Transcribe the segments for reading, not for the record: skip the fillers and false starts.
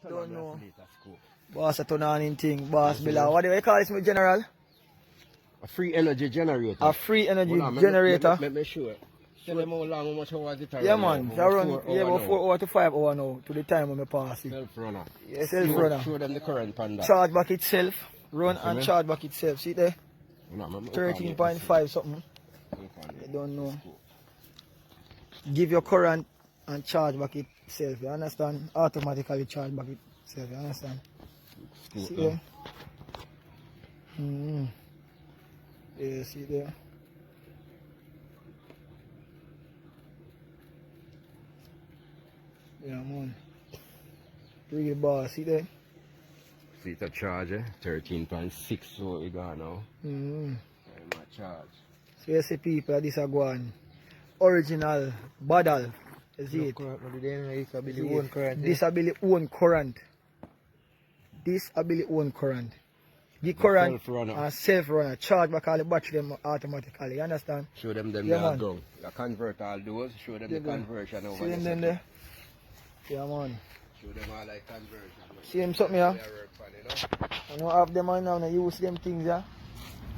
Don't know. Boss a turn on in thing. Boss below. What do you call this, my general? A free energy generator. A free energy generator. Let me show it. Tell them how long, how much hours it Yeah, man. It's around about 4 hours to 5 hours now to the time when I pass it. Self-runner. Yeah, self-runner. Show them the current on that. Charge back itself. Run and charge back itself. See there? 13.5 something. I don't know. Give your current and charge back itself. You understand? Automatically charge back itself. You understand? See there? Yeah, see there? Yeah, man. Real boss, see there? See it's a charger, 13.6, so we got now. My charge. So you see people, this are going original badal. You see it? Disability own current. Disability own current. The current and self-runner. Charge back all the battery them automatically. You understand? Show them them yeah, go. You convert all those, show them the conversion over there. See them there? Yeah, man. Show them all like conversion. See them something, yeah? I don't have them on now, I use them things, yeah?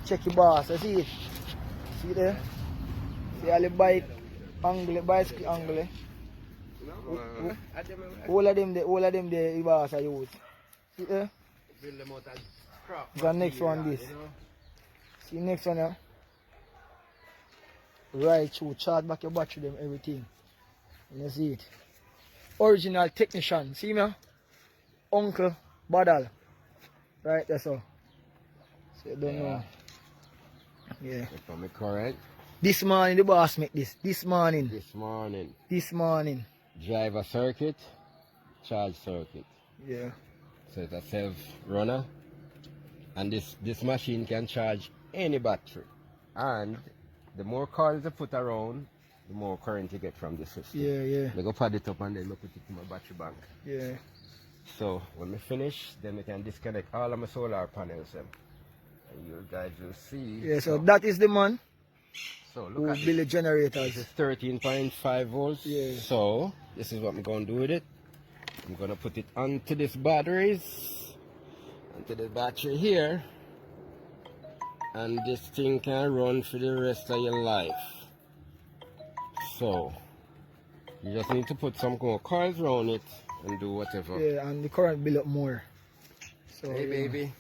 Check your boss, I see it. See there? See all the bike angle, bicycle angle. All of them there, the boss I use. See there? Build them out as crap. The next one, this. See next one, yeah? Right through, charge back your battery, them, everything. You see it? Original technician, see me? Uncle Badal. Right, that's all. So you don't know. Yeah. From the current. This morning the boss make this. This morning. This morning. Drive a circuit, charge circuit. Yeah. So it's a self-runner. And this machine can charge any battery. And the more coils you put around, the more current you get from the system. Yeah, yeah. I go pad it up and then I put it in my battery bank. Yeah. So when we finish, then we can disconnect all of my solar panels. And you guys will see. Yeah, so that is the man so look who at build the generators. This is 13.5 volts. Yeah. So this is what I'm going to do with it. I'm going to put it onto this batteries, onto the battery here. And this thing can run for the rest of your life. So you just need to put some more coils around it and do whatever. Yeah, and the current build up more. So hey, baby.